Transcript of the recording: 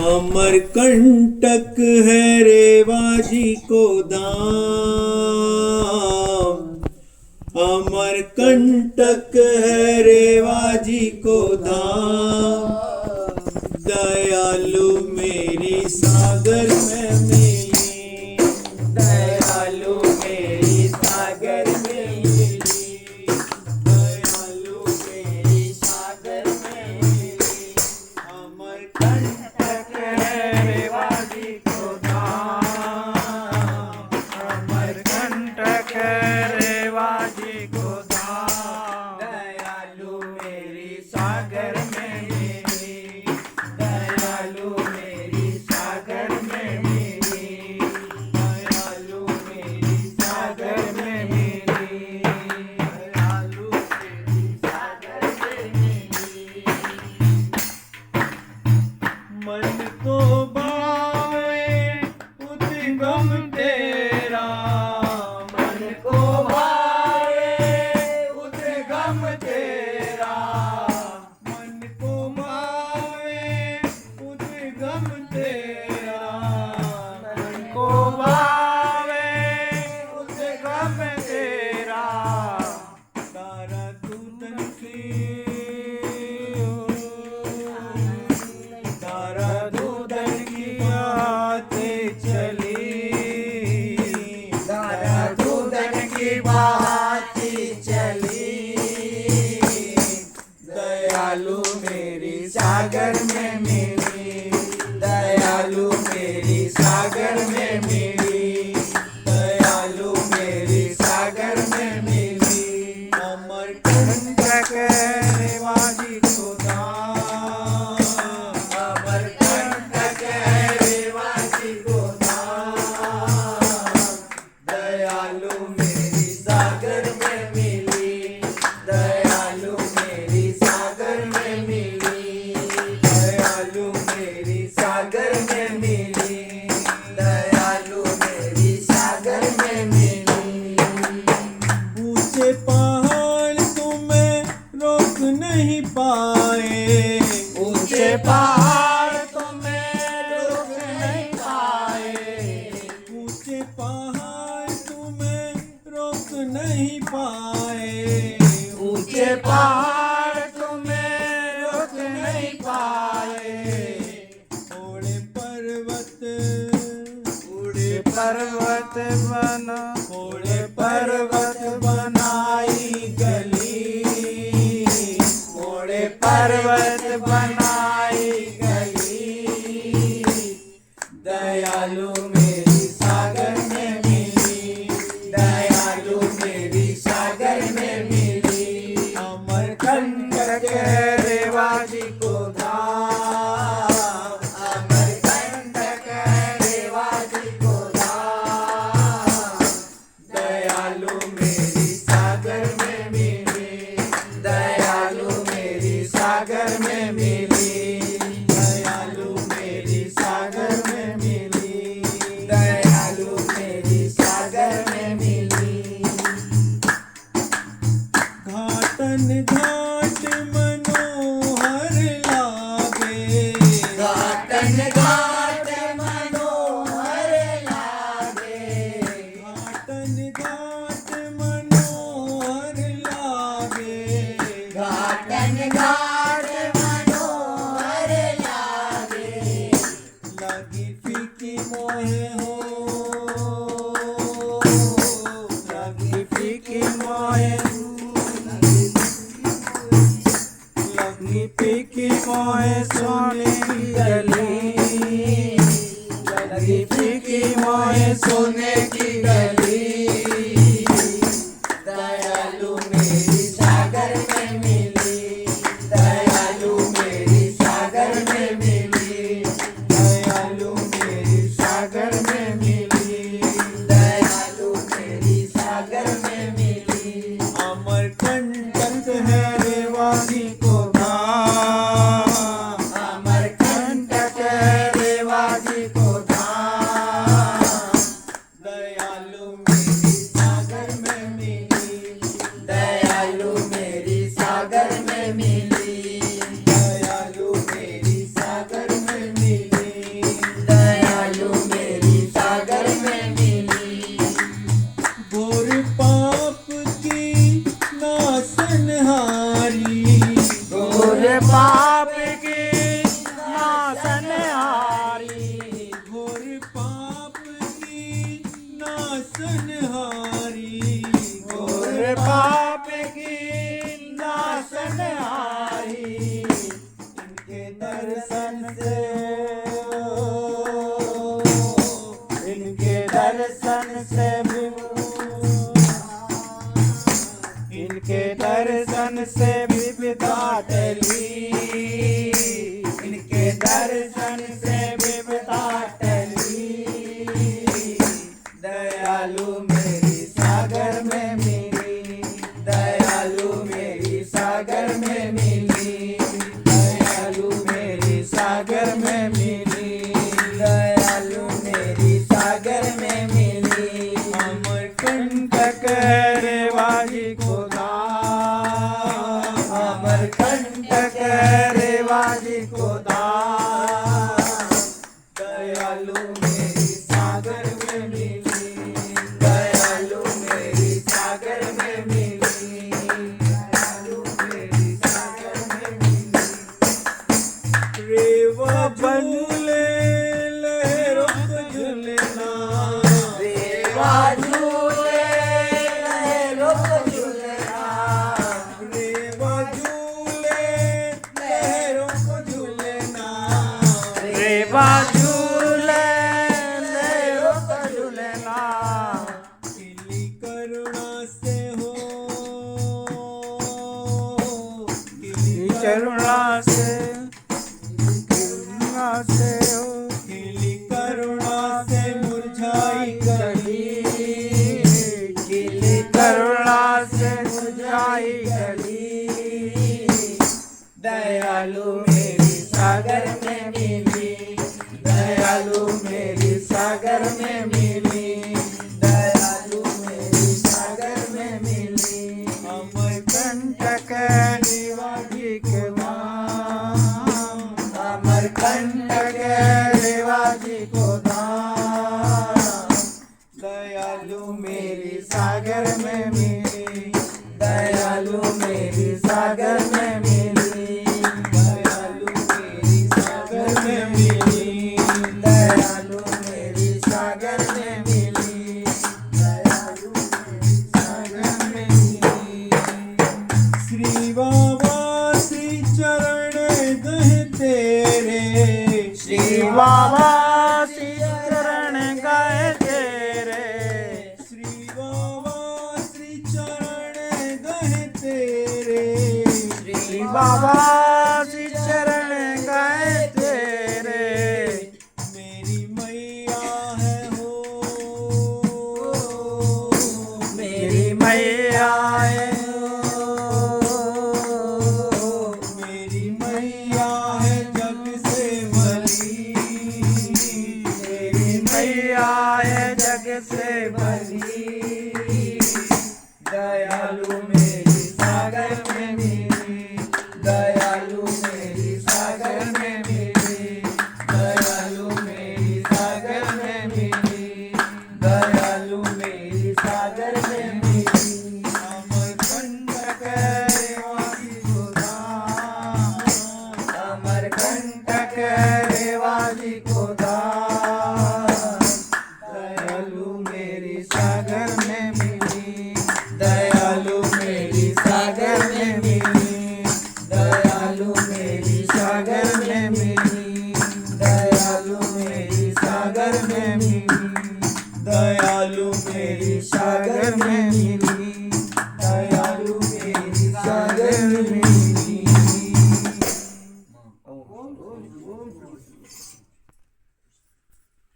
अमरकंटक है रेवाजी को धाम, अमरकंटक है रेवाजी को धाम। दयालु मेरी सागर में मिली, दयालु मेरी सागर में मिली, दयालु मेरी सागर में मिली। अमरकंटक है रेवाजी को धाम, अमरकंटक है रेवाजी को धाम। दयालु मेरी सागर में मिली, दयालु मेरी सागर में मिली, दयालु मेरी सागर में मिली, दयालु मेरी सागर में मिली। मन को भावे उद्गम तेरा, मन को भावे उद्गम तेरा, मन को भावे उद्गम तेरा, मन को भावे उद्गम तेरा। तारा दूतन की, तारा दूतन की बातें चली, तारा दूतन की बातें चली। दयालु मेरी सागर में मिली, दयालु मेरी सागर में मिली, दयालु मेरी सागर में मिली। अमरकंटक रेवाजी को धाम, अमरकंटक रेवाजी को धाम। दयालु मेरी सागर में मिली, दयालु मेरी सागर में मिली, दयालु मेरी सागर में मिली, दयालु मेरी सागर में मिली। ऊंचे पहाड़ तुम्हें रोक नहीं पाए, ऊंचे पहाड़ तुम्हें रोक नहीं पाए, ऊंचे पहाड़ तुम्हें रोक नहीं पाए, ऊंचे पहाड़ तुम्हें रोक नहीं पाए। उड़े पर्वत, उड़े पर्वत बना, उड़े पर्वत बनाई गली, उड़े पर्वत बनाई गली। दयालु मेरी सागर में मिली, दयालु मेरी सागर में मिली। अमरकंटक रेवाजी को धाम, अमरकंटक रेवाजी को धाम। दयालु मेरी सागर में मिली, दयालु मेरी सागर में मिली, दयालु मेरी सागर में मिली, दयालु मेरी सागर में मिली। घाटन घाट मनोहर लागे, घाटन घाट मनोहर लागे, घाटन घाट मनोहर लागे, घाटन घाट मनोहर लागे। लगी फीकी मोहे हो, लगी फीकी मोहे, लगी फीकी मोहे सोने की गली, लगी फीकी मोहे सोने की गली। दयालु मेरी सागर में मिली, दयालु मेरी सागर में मिली, दयालु मेरी सागर में मिली, दयालु मेरी सागर में मिली। अमरकंटक है रेवाजी को धाम, अमर दर्शन से इनके दर्शन से इनके दर्शन से विविधा टली इनके दर्शन से विविधा टली दयालु मेरी सागर में मिली दयालु मेरी सागर में मिली दयालु मेरी सागर में मिली दयालु मेरी सागर में मिली अमरकंटक रेवाजी खुदा अमरकंटक रेवाजी खुदा दयालु मेरी सागर में मिली दयालु मेरी सागर में मिली दयालु मेरी सागर में मिली रेवा झूले लहरों को झूलना रेवा झूले लहरों को झूलना रेवा झूले लहरों को झूलना रेवा झूले लहरों को झूलना खिली करुणा से हो खिली करुणा से हो खिली करुणा से मुरझाई कली खिली करुणा से मुरझाई कली दयालु मेरी सागर में मिली दयालु मेरी सागर में मिली दयालु मेरी सागर में मिली अमरकंटक रेवाजी के धाम अमरकंटक रेवाजी को धाम दयालु मेरी सागर में मिली दयालु मेरी सागर में मिली दयालु मेरी सागर में मिली दयालु मेरी सागर में मिली दयालु मेरी सागर में मिली श्री बाबा श्री चरण गए तेरे श्री बाबा श्री चरण गए तेरे श्री बाबा श्री चरण गए तेरे श्री बाबा श्री चरण गए तेरे मेरी मैया है हो मेरी मैया है मेरी मैया है जग से भली मेरी मैया है जग से भली दयालु मेरी सागर में मिली दयालु मेरी सागर में मिली दयालु मेरी सागर में मिली दयालु मेरी सागर में मिली अमरकंटक रेवाजी को धाम अमरकंटक रेवाजी को धाम दयालु मेरी सागर में मिली दयालु मेरी सागर में मिली दयालु मेरी सागर में मिली दयालु मेरी सागर में मिली दयालु मेरी सागर में मिली दयालु मेरी सागर में मिली